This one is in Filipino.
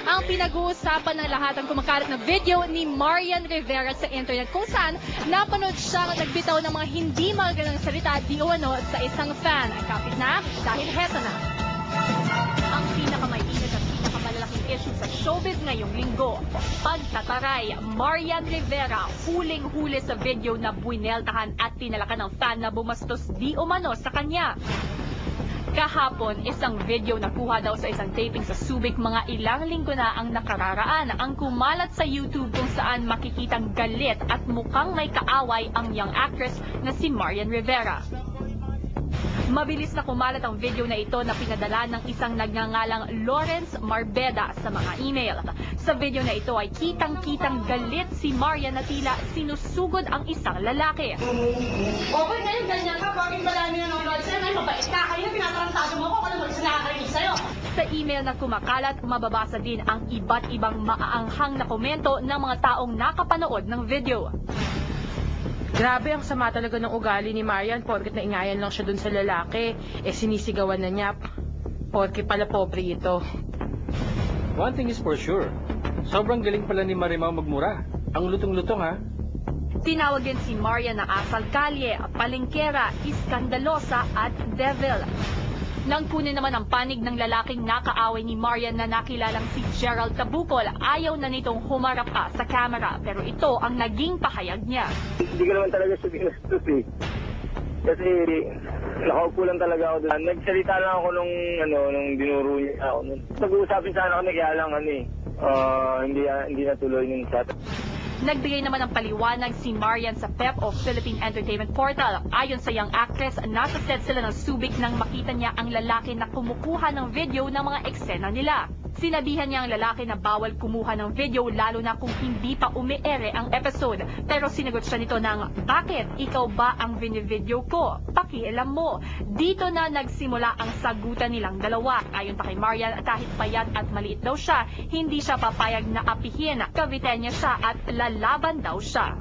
Ang pinag-uusapan ng lahat ang kumakalat na video ni Marian Rivera sa internet kung saan napanood siyang nagbitaw ng mga hindi magagandang salita di umano sa isang fan. Kapit na dahil heto na. Ang pinakamainit at pinakamalalaking issue sa showbiz ngayong linggo. Pagtataray, Marian Rivera huling-huli sa video na buineltahan at tinalakan ng fan na bumastos di umano sa kanya. Kahapon, isang video na kuha daw sa isang taping sa Subic mga ilang linggo na ang nakararaan ang kumalat sa YouTube kung saan makikitang galit at mukhang may kaaway ang young actress na si Marian Rivera. Mabilis na kumalat ang video na ito na pinadala ng isang nagngangalang Lawrence Marbeda sa mga email. Sa video na ito ay kitang-kitang galit si Marian na tila sinusugod ang isang lalaki. Okay kayo, ganyan ka. Bakit marami na nanonood sa'yo? Ay, mabait ka. Kayo, pinatarantado mo ko kung ano sinakarinig sa'yo. Sa email na kumakalat, mababasa din ang iba't ibang maaanghang na komento ng mga taong nakapanood ng video. Grabe, ang sama talaga ng ugali ni Marian porket naingayan lang siya dun sa lalaki. Sinisigawan na niya porket pala pobre ito. One thing is for sure, sobrang galing pala ni Marimao magmura. Ang lutong-lutong ha. Tinawag din si Marian na asal kalye, palengkera, iskandalosa at devil. Nang kunin naman ang panig ng lalaking nakaaway ni Marian na nakilalang si Gerald Tabukol, ayaw na nitong humarap pa sa camera pero ito ang naging pahayag niya. Hindi ko naman talaga siya ginastos eh. Kasi nakaupo lang talaga ako doon. Nagsalita lang ako nung dinuro niya ako. Nag-uusapin sana kami kaya lang hindi natuloy nung chat. Nagbigay naman ng paliwanag si Marian sa PEP o Philippine Entertainment Portal. Ayon sa young actress, nasa set sila ng Subic nang makita niya ang lalaki na kumukuha ng video ng mga eksena nila. Sinabihan niya ang lalaki na bawal kumuha ng video lalo na kung hindi pa umiere ang episode. Pero sinagot siya nito ng, "Bakit? Ikaw ba ang video ko? Pakialam mo." Dito na nagsimula ang sagutan nilang dalawa. Ayon pa kay Marian, kahit payat at maliit daw siya, hindi siya papayag na apihin. Kavitan niya siya at lalaban daw siya.